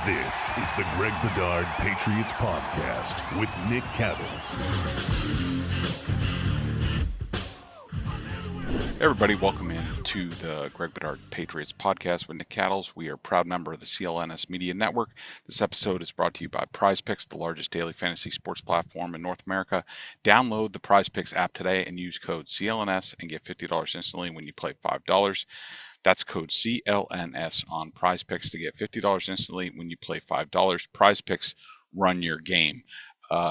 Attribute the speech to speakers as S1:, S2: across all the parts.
S1: This is the Greg Bedard Patriots Podcast with Nick Kadlick.
S2: Hey everybody, welcome in to the Greg Bedard Patriots Podcast with Nick Kadlick. We are a proud member of the CLNS Media Network. This episode is brought to you by Prize Picks, the largest daily fantasy sports platform in North America. Download the Prize Picks app today and use code CLNS and get $50 instantly when you play $5. That's code CLNS on Prize Picks to get $50 instantly when you play $5. Prize Picks, run your game.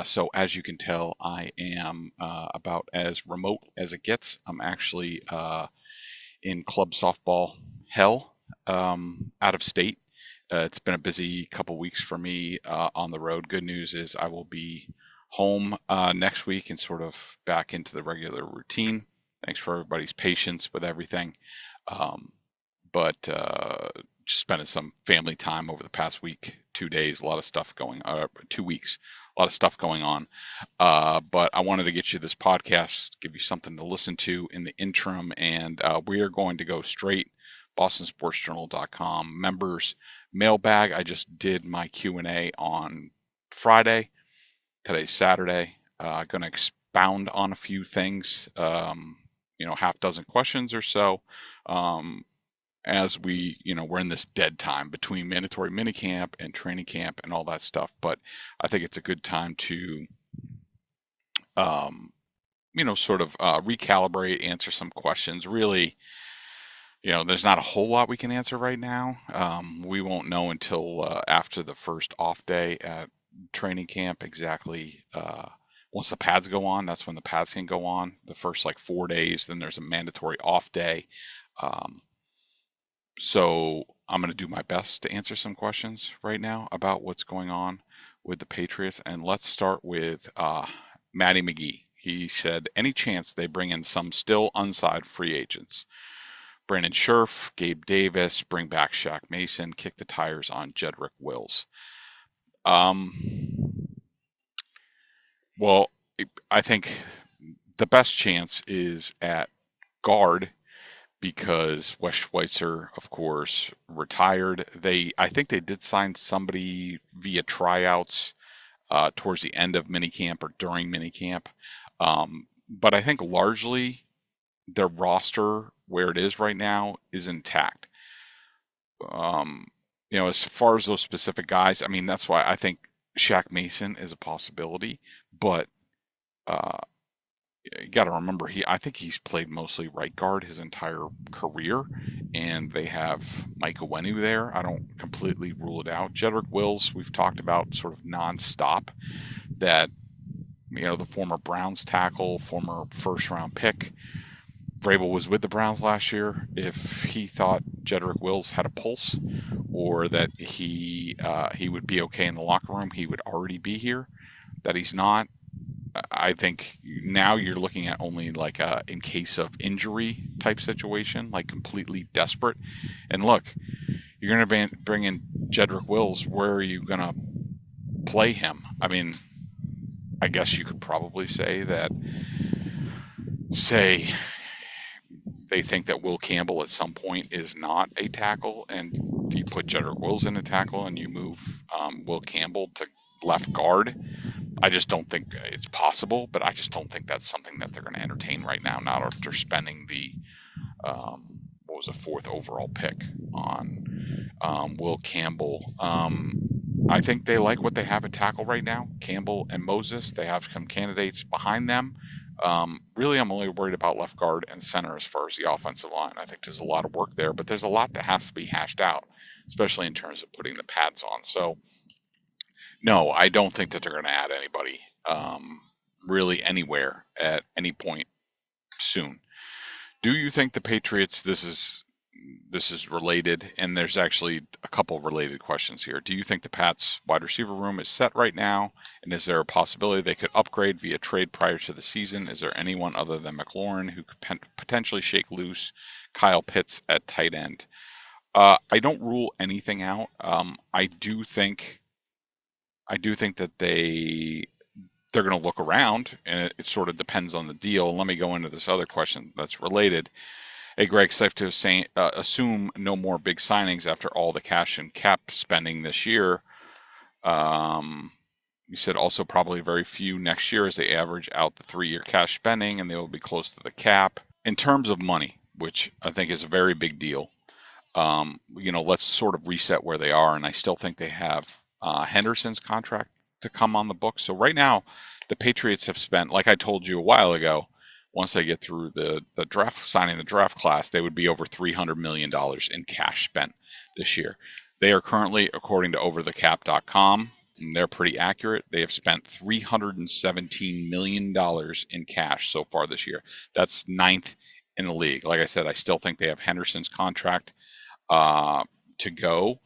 S2: So as you can tell, I am about as remote as it gets. I'm actually in club softball hell, out of state. It's been a busy couple weeks for me on the road. Good news is I will be home next week and sort of back into the regular routine. Thanks for everybody's patience with everything. But just spending some family time over the past week, 2 days, a lot of stuff going, 2 weeks, a lot of stuff going on. But I wanted to get you this podcast, give you something to listen to in the interim. And we are going to go straight BostonSportsJournal.com members mailbag. I just did my Q&A on Friday. Today's Saturday. Going to expound on a few things, half dozen questions or so. As we're in this dead time between mandatory minicamp and training camp and all that stuff. But I think it's a good time to, recalibrate, answer some questions. Really, there's not a whole lot we can answer right now. We won't know until after the first off day at training camp exactly. Once the pads go on, that's when the pads can go on. The first 4 days, then there's a mandatory off day. So I'm going to do my best to answer some questions right now about what's going on with the Patriots. And let's start with Matty McGee. He said, any chance they bring in some still unsigned free agents? Brandon Scherf, Gabe Davis, bring back Shaq Mason, kick the tires on Jedrick Wills. Well, I think the best chance is at guard, because Wes Schweitzer, of course, retired. I think they did sign somebody via tryouts towards the end of minicamp or during minicamp. But I think largely their roster, where it is right now, is intact. As far as those specific guys, that's why I think Shaq Mason is a possibility. But you got to remember, I think he's played mostly right guard his entire career, and they have Mike Owenu there. I don't completely rule it out. Jedrick Wills, we've talked about sort of nonstop, that, the former Browns tackle, former first-round pick. Vrabel was with the Browns last year. If he thought Jedrick Wills had a pulse, or that he would be okay in the locker room, he would already be here. That he's not. I think now you're looking at only in case of injury type situation, completely desperate. And look, you're going to bring in Jedrick Wills. Where are you going to play him? I guess you could probably say they think that Will Campbell at some point is not a tackle, and you put Jedrick Wills in a tackle and you move Will Campbell to left guard. I just don't think it's possible, but I just don't think that's something that they're going to entertain right now, not after spending the, fourth overall pick on Will Campbell. I think they like what they have at tackle right now, Campbell and Moses. They have some candidates behind them. Really, I'm only worried about left guard and center as far as the offensive line. I think there's a lot of work there, but there's a lot that has to be hashed out, especially in terms of putting the pads on. So, no, I don't think that they're going to add anybody really anywhere at any point soon. Do you think the Patriots, this is related, and there's actually a couple related questions here. Do you think the Pats wide receiver room is set right now? And is there a possibility they could upgrade via trade prior to the season? Is there anyone other than McLaurin who could potentially shake loose Kyle Pitts at tight end? I don't rule anything out. I do think that they're going to look around, and it sort of depends on the deal. Let me go into this other question that's related. Hey, Greg, safe to assume no more big signings after all the cash and cap spending this year. You said also probably very few next year as they average out the 3-year cash spending, and they will be close to the cap. In terms of money, which I think is a very big deal, let's sort of reset where they are, and I still think they have Henderson's contract to come on the books. So right now, the Patriots have spent, like I told you a while ago, once they get through the draft, signing the draft class, they would be over $300 million in cash spent this year. They are currently, according to overthecap.com, and they're pretty accurate, they have spent $317 million in cash so far this year. That's 9th in the league. Like I said, I still think they have Henderson's contract to go.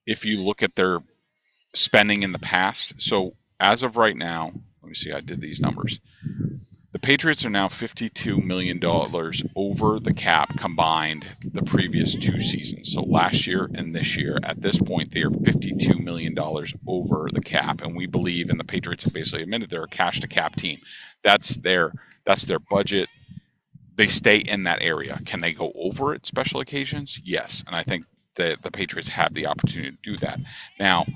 S2: If you look at their spending in the past, so as of right now, let me see, I did these numbers. The Patriots are now $52 million over the cap combined the previous 2 seasons. So last year and this year, at this point, they are $52 million over the cap. And we believe, and the Patriots have basically admitted, they're a cash to cap team. That's their budget. They stay in that area. Can they go over it special occasions? Yes. And I think that the Patriots have the opportunity to do that. Now,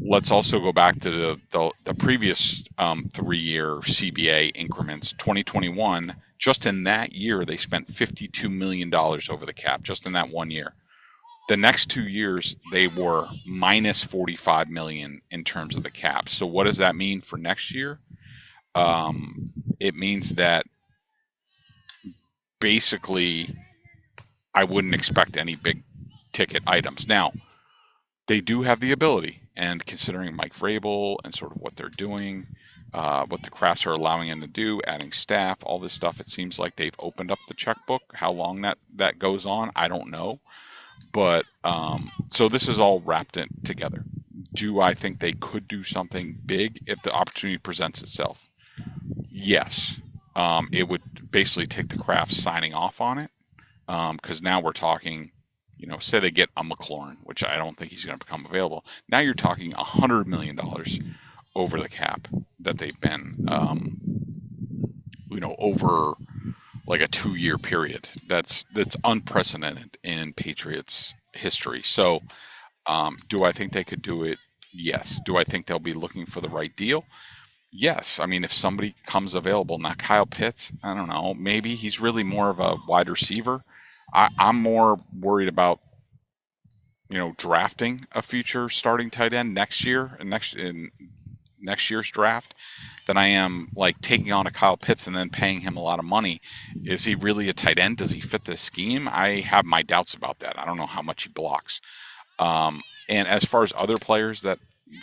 S2: let's also go back to the previous 3-year CBA increments. 2021, just in that year, they spent $52 million over the cap, just in that 1 year. The next 2 years, they were minus $45 million in terms of the cap. So what does that mean for next year? It means that basically I wouldn't expect any big ticket items. Now, they do have the ability, and considering Mike Vrabel and sort of what they're doing, what the Crafts are allowing them to do, adding staff, all this stuff, it seems like they've opened up the checkbook. How long that goes on, I don't know. But so this is all wrapped in together. Do I think they could do something big if the opportunity presents itself? Yes. It would basically take the Crafts signing off on it, because now we're talking, say they get a McLaurin, which I don't think he's going to become available. Now you're talking $100 million over the cap that they've been, over like a 2-year period. That's unprecedented in Patriots history. So, do I think they could do it? Yes. Do I think they'll be looking for the right deal? Yes. I mean, if somebody comes available, not Kyle Pitts, I don't know, maybe he's really more of a wide receiver. I'm more worried about, drafting a future starting tight end next year and in next year's draft than I am like taking on a Kyle Pitts and then paying him a lot of money. Is he really a tight end? Does he fit the scheme? I have my doubts about that. I don't know how much he blocks. And as far as other players that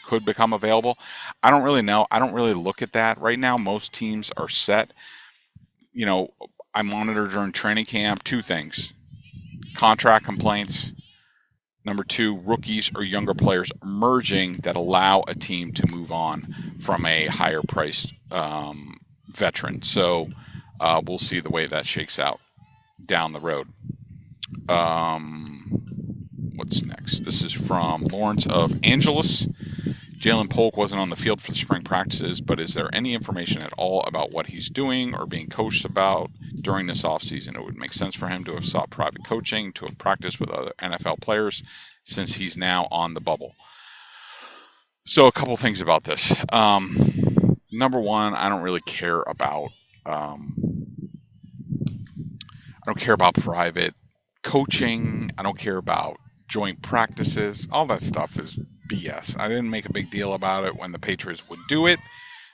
S2: could become available, I don't really know. I don't really look at that right now. Most teams are set. I monitor during training camp 2 things: contract complaints. Number 2, rookies or younger players emerging that allow a team to move on from a higher priced veteran. So we'll see the way that shakes out down the road. What's next? This is from Lawrence of Angeles. Jalen Polk wasn't on the field for the spring practices, but is there any information at all about what he's doing or being coached about during this offseason? It would make sense for him to have sought private coaching, to have practiced with other NFL players, since he's now on the bubble. So a couple things about this. Number one, I don't really care about private coaching. I don't care about joint practices. All that stuff is BS. I didn't make a big deal about it when the Patriots would do it.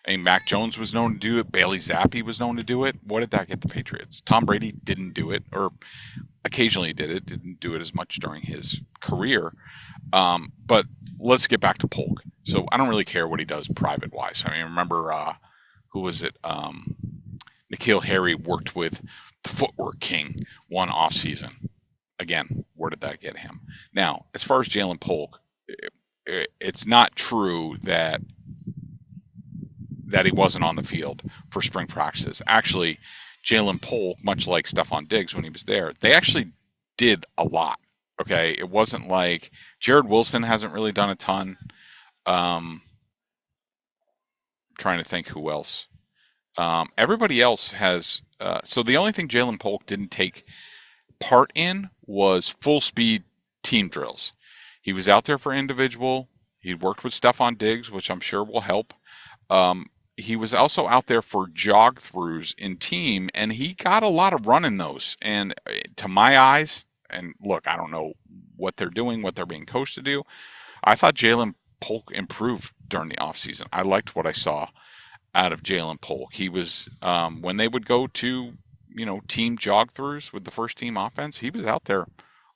S2: I mean, Mac Jones was known to do it. Bailey Zappi was known to do it. What did that get the Patriots? Tom Brady didn't do it, or occasionally did it. Didn't do it as much during his career. But let's get back to Polk. So I don't really care what he does private-wise. I mean, remember, who was it? N'Keal Harry worked with the Footwork King one offseason. Again, where did that get him? Now, as far as Jalen Polk, it's not true that he wasn't on the field for spring practices. Actually, Jalen Polk, much like Stephon Diggs when he was there, they actually did a lot. Okay, it wasn't like Jared Wilson hasn't really done a ton. Trying to think who else. Everybody else has So the only thing Jalen Polk didn't take part in was full speed team drills. He was out there for individual. He worked with Stephon Diggs, which I'm sure will help. He was also out there for jog throughs in team, and he got a lot of run in those. And to my eyes, and look, I don't know what they're doing, what they're being coached to do. I thought Jalen Polk improved during the offseason. I liked what I saw out of Jalen Polk. He was, when they would go to, team jog throughs with the first team offense, he was out there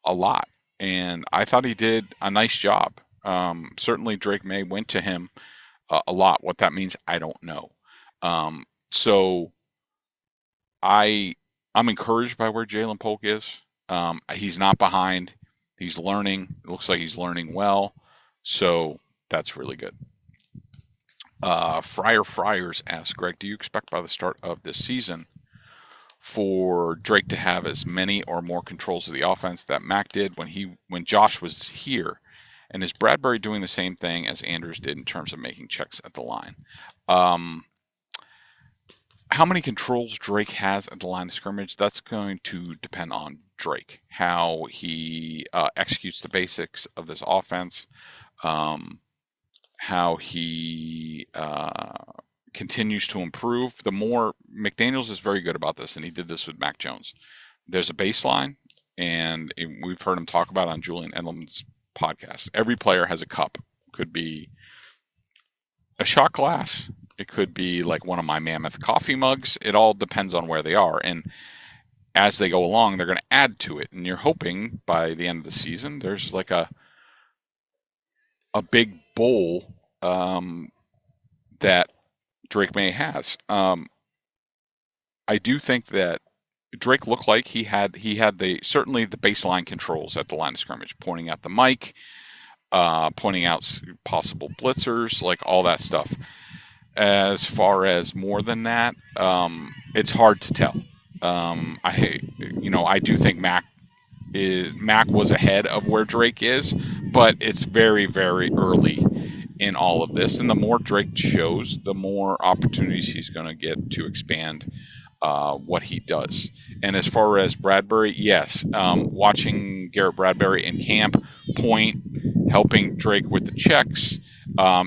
S2: a lot. And I thought he did a nice job. Certainly Drake Maye went to him a lot. What that means, I don't know. So I'm encouraged by where Jalen Polk is. He's not behind. He's learning. It looks like he's learning well. So that's really good. Friars asked, Greg, do you expect by the start of this season for Drake to have as many or more controls of the offense that Mac did when Josh was here? And is Bradbury doing the same thing as Andrews did in terms of making checks at the line? How many controls Drake has at the line of scrimmage, that's going to depend on Drake, how he executes the basics of this offense, how he continues to improve. The more McDaniels is very good about this, and he did this with Mac Jones. There's a baseline, and we've heard him talk about it on Julian Edelman's podcast. Every player has a cup. Could be a shot glass. It could be like one of my mammoth coffee mugs. It all depends on where they are. And as they go along, they're going to add to it. And you're hoping by the end of the season, there's like a big bowl that Drake Maye has. I do think that Drake looked like he had certainly the baseline controls at the line of scrimmage, pointing out the mic, pointing out possible blitzers, like all that stuff. As far as more than that, it's hard to tell. I do think Mac was ahead of where Drake is, but it's very, very early in all of this. And the more Drake shows, the more opportunities he's going to get to expand what he does. And as far as Bradbury, yes, watching Garrett Bradbury in camp point, helping Drake with the checks,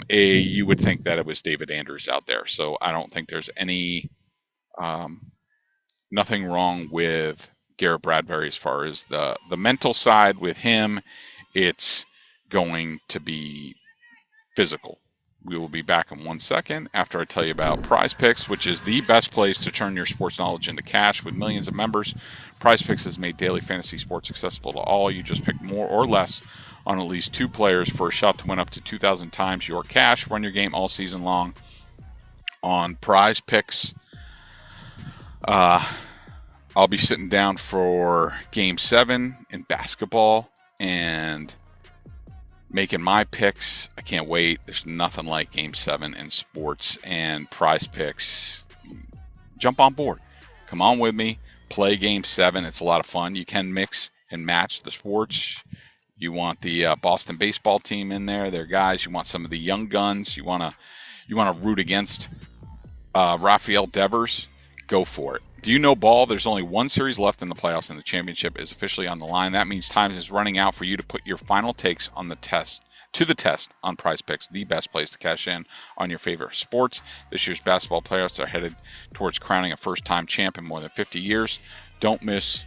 S2: you would think that it was David Andrews out there. So I don't think there's nothing wrong with Garrett Bradbury as far as the mental side with him. It's going to be physical. We will be back in 1 second after I tell you about Prize Picks, which is the best place to turn your sports knowledge into cash. With millions of members, Prize Picks has made daily fantasy sports accessible to all. You just pick more or less on at least 2 players for a shot to win up to 2,000 times your cash. Run your game all season long on Prize Picks. I'll be sitting down for Game 7 in basketball and making my picks. I can't wait. There's nothing like Game 7 in sports, and Prize Picks. Jump on board. Come on with me. Play Game 7. It's a lot of fun. You can mix and match the sports. You want the Boston baseball team in there. They're guys. You want some of the young guns. You want to root against Rafael Devers. Go for it. Do you know ball? There's only one series left in the playoffs, and the championship is officially on the line. That means time is running out for you to put your final takes on the test on Prize Picks, the best place to cash in on your favorite sports. This year's basketball playoffs are headed towards crowning a first-time champ in more than 50 years. Don't miss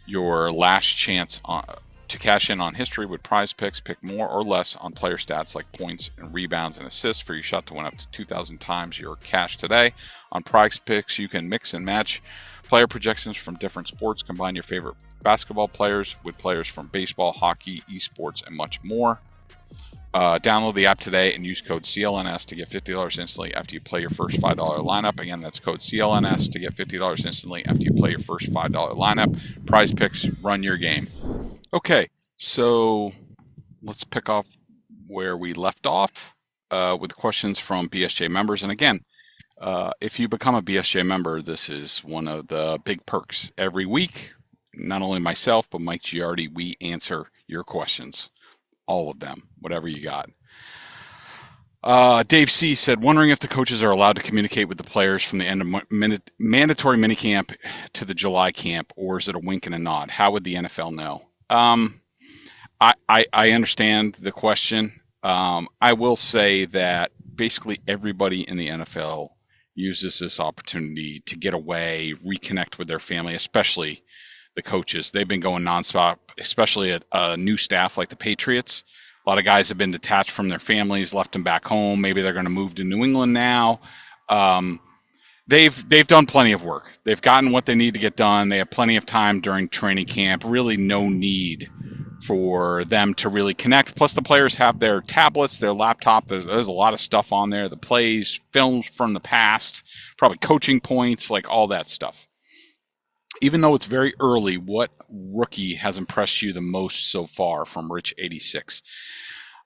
S2: your last chance to cash in on history with Prize Picks. Pick more or less on player stats like points and rebounds and assists for your shot to win up to 2,000 times your cash today. On Prize Picks, you can mix and match player projections from different sports. Combine your favorite basketball players with players from baseball, hockey, esports, and much more. Download the app today and use code CLNS to get $50 instantly after you play your first $5 lineup. Again, that's code CLNS to get $50 instantly after you play your first $5 lineup. Prize Picks, run your game. Okay, so let's pick off where we left off with questions from BSJ members. And again, if you become a BSJ member, this is one of the big perks. Every week, not only myself, but Mike Giardi, we answer your questions. All of them, whatever you got. Dave C. said, wondering if the coaches are allowed to communicate with the players from the end of mandatory minicamp to the July camp, or is it a wink and a nod? How would the NFL know? I understand the question. I will say that basically everybody in the NFL uses this opportunity to get away, reconnect with their family, especially the coaches. They've been going nonstop, especially at a new staff like the Patriots. A lot of guys have been detached from their families, left them back home. Maybe they're going to move to New England now. They've done plenty of work. They've gotten what they need to get done. They have plenty of time during training camp. Really no need for them to really connect. Plus the players have their tablets, their laptop. There's a lot of stuff on there. The plays, films from the past, probably coaching points, like all that stuff. Even though it's very early, what rookie has impressed you the most so far from Rich 86?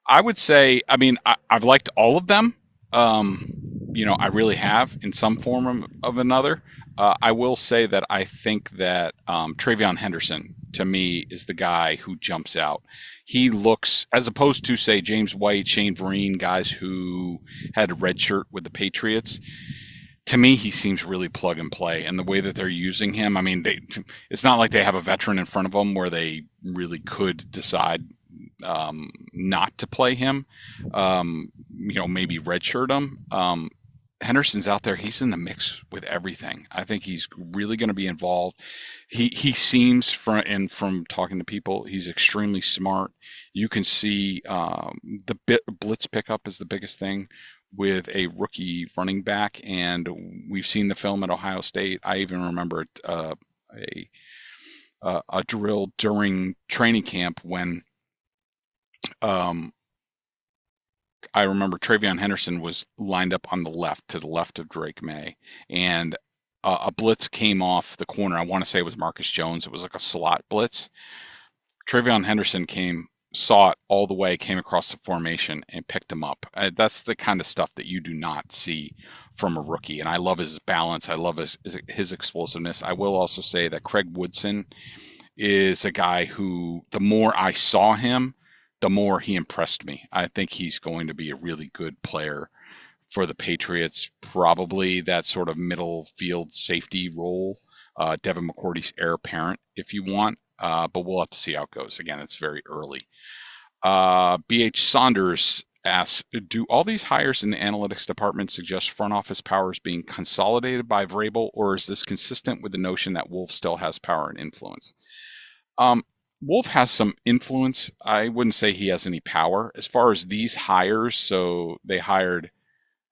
S2: I would say, I've liked all of them. I really have in some form of another. I will say that I think that Travion Henderson, to me, is the guy who jumps out. He looks, as opposed to, say, James White, Shane Vereen, guys who had a red shirt with the Patriots. To me, he seems really plug and play, and the way that they're using him, it's not like they have a veteran in front of them where they really could decide not to play him, maybe redshirt him. Henderson's out there. He's in the mix with everything. I think he's really going to be involved. He seems, from talking to people, he's extremely smart. You can see the blitz pickup is the biggest thing with a rookie running back, and we've seen the film at Ohio State. I even remember a drill during training camp when I remember Travion Henderson was lined up on the left, to the left of Drake Maye, and a blitz came off the corner. I want to say it was Marcus Jones. It was like a slot blitz. Travion Henderson saw it all the way, came across the formation, and picked him up. That's the kind of stuff that you do not see from a rookie, and I love his balance. I love his explosiveness. I will also say that Craig Woodson is a guy who, the more I saw him, the more he impressed me. I think he's going to be a really good player for the Patriots, probably that sort of middle field safety role, Devin McCourty's heir apparent, if you want. But we'll have to see how it goes. Again, it's very early. B.H. Saunders asks, do all these hires in the analytics department suggest front office powers being consolidated by Vrabel, or is this consistent with the notion that Wolf still has power and influence? Wolf has some influence. I wouldn't say he has any power. As far as these hires, so they hired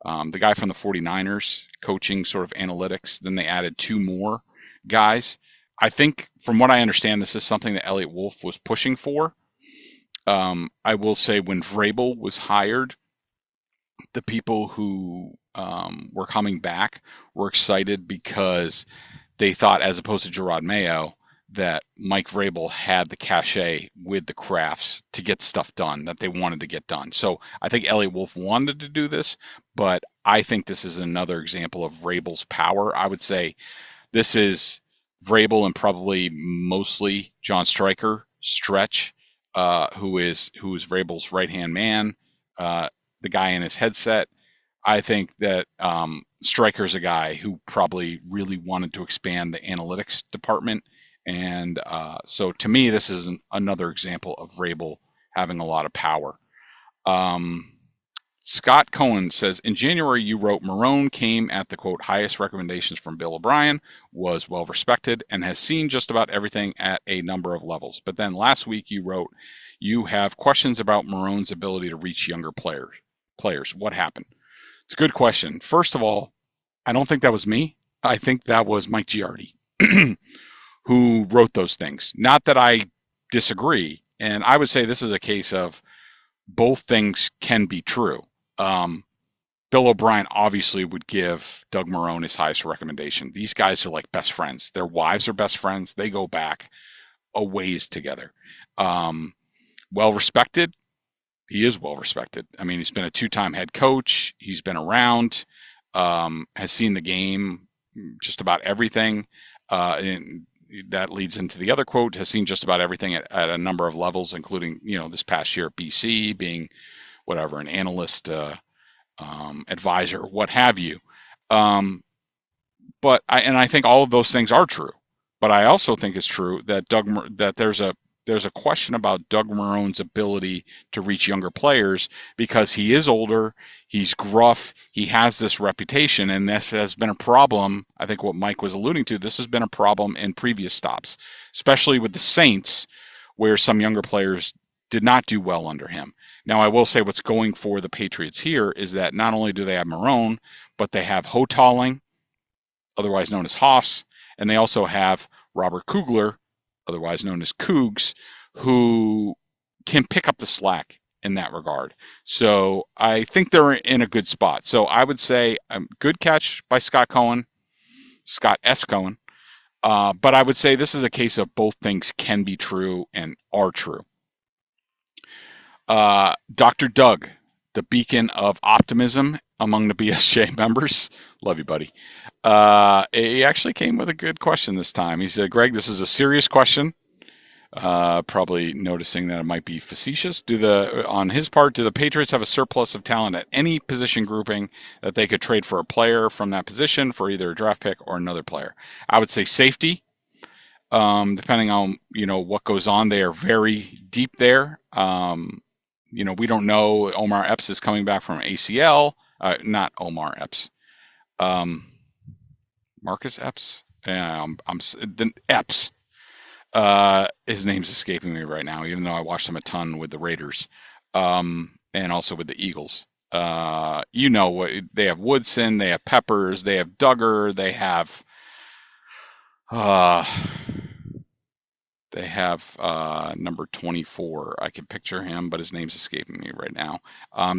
S2: the guy from the 49ers coaching sort of analytics. Then they added 2 more guys. I think, from what I understand, this is something that Elliot Wolf was pushing for. I will say when Vrabel was hired, the people who were coming back were excited because they thought, as opposed to Gerard Mayo, that Mike Vrabel had the cachet with the crafts to get stuff done that they wanted to get done. So I think Elliot Wolf wanted to do this, but I think this is another example of Vrabel's power. I would say this is Vrabel and probably mostly John Stretch, who is Vrabel's right-hand man, the guy in his headset. I think that Stryker's a guy who probably really wanted to expand the analytics department. And so to me, this is another example of Vrabel having a lot of power. Scott Cohen says, in January, you wrote Marrone came at the, quote, highest recommendations from Bill O'Brien, was well respected, and has seen just about everything at a number of levels. But then last week you wrote, you have questions about Marrone's ability to reach younger players. What happened? It's a good question. First of all, I don't think that was me. I think that was Mike Giardi who wrote those things. Not that I disagree. And I would say this is a case of both things can be true. Bill O'Brien obviously would give Doug Marrone his highest recommendation. These guys are like best friends. Their wives are best friends. They go back a ways together. Well respected. He is well respected. I mean, he's been a 2-time head coach. He's been around, has seen the game, just about everything. And that leads into the other quote, has seen just about everything at a number of levels, including, this past year at BC, being an analyst advisor, what have you. But I think all of those things are true. But I also think it's true that there's a question about Doug Marone's ability to reach younger players because he is older, he's gruff, he has this reputation, and this has been a problem. I think what Mike was alluding to, this has been a problem in previous stops, especially with the Saints, where some younger players did not do well under him. Now, I will say what's going for the Patriots here is that not only do they have Marone, but they have Hotaling, otherwise known as Haas, and they also have Robert Kugler, otherwise known as Cougs, who can pick up the slack in that regard. So I think they're in a good spot. So I would say good catch by Scott S. Cohen. But I would say this is a case of both things can be true and are true. Dr. Doug, the beacon of optimism among the BSJ members. Love you, buddy. He actually came with a good question this time. He said, Greg, this is a serious question. Probably noticing that it might be facetious. On his part, do the Patriots have a surplus of talent at any position grouping that they could trade for a player from that position for either a draft pick or another player? I would say safety. Depending on, what goes on, they are very deep there. We don't know. Omar Epps is coming back from ACL. Not Omar Epps. Marcus Epps. Epps. His name's escaping me right now, even though I watched him a ton with the Raiders, and also with the Eagles. What they have: Woodson, they have Peppers, they have Duggar, they have number 24. I can picture him, but his name's escaping me right now.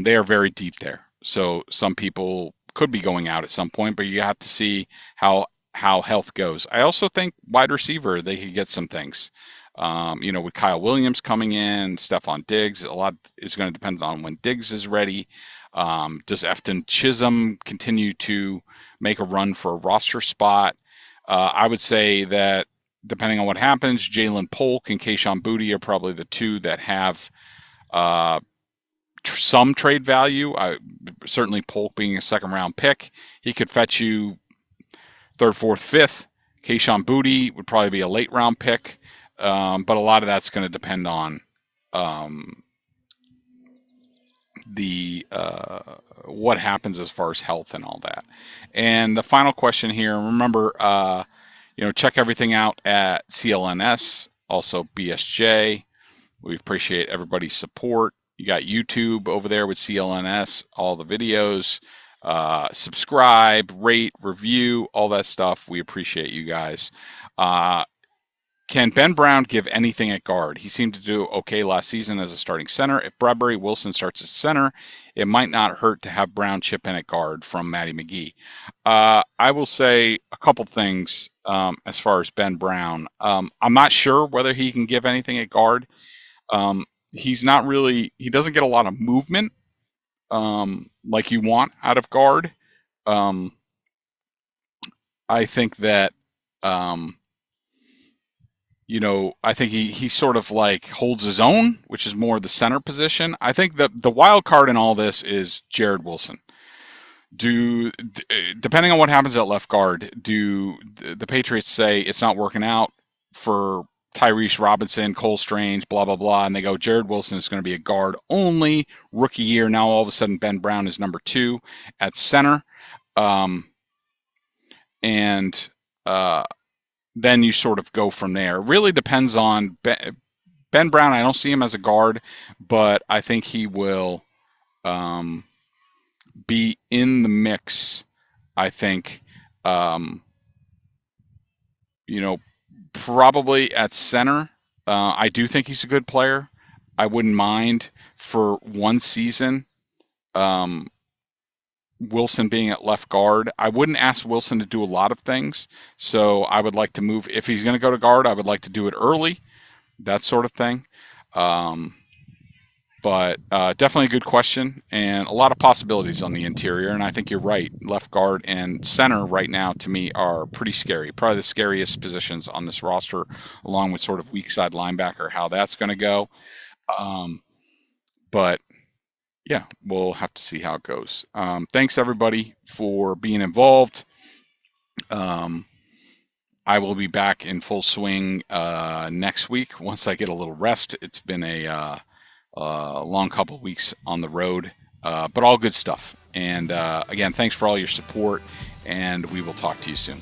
S2: They are very deep there. So some people could be going out at some point, but you have to see how health goes. I also think wide receiver, they could get some things. With Kyle Williams coming in, Stephon Diggs, a lot is going to depend on when Diggs is ready. Does Efton Chisholm continue to make a run for a roster spot? I would say that depending on what happens, Jalen Polk and Kayshon Boutte are probably the two that have some trade value. Certainly Polk being a second-round pick, he could fetch you third, fourth, fifth. Kayshon Boutte would probably be a late-round pick, but a lot of that's going to depend on what happens as far as health and all that. And the final question here, remember, check everything out at CLNS, also BSJ. We appreciate everybody's support. You got YouTube over there with CLNS, all the videos. Subscribe, rate, review, all that stuff. We appreciate you guys. Can Ben Brown give anything at guard? He seemed to do okay last season as a starting center. If Bradbury Wilson starts at center, it might not hurt to have Brown chip in at guard from Matty McGee. I will say a couple things as far as Ben Brown. I'm not sure whether he can give anything at guard. He doesn't get a lot of movement like you want out of guard. I think that I think he sort of like holds his own, which is more the center position. I think that the wild card in all this is Jared Wilson. Depending on what happens at left guard, do the Patriots say it's not working out for Tyrese Robinson, Cole Strange, blah, blah, blah, and they go, Jared Wilson is going to be a guard only, rookie year. Now all of a sudden Ben Brown is number 2 at center. Then you sort of go from there. It really depends on Ben Brown. I don't see him as a guard, but I think he will be in the mix. I think, probably at center. I do think he's a good player. I wouldn't mind for one season Wilson being at left guard. I wouldn't ask Wilson to do a lot of things, so I would like to move. If he's going to go to guard, I would like to do it early, that sort of thing. But definitely a good question, and a lot of possibilities on the interior, and I think you're right. Left guard and center right now, to me, are pretty scary. Probably the scariest positions on this roster, along with sort of weak side linebacker, how that's going to go. But Yeah, we'll have to see how it goes. Thanks everybody for being involved. I will be back in full swing next week once I get a little rest. It's been a long couple of weeks on the road, but all good stuff. And again, thanks for all your support, and we will talk to you soon.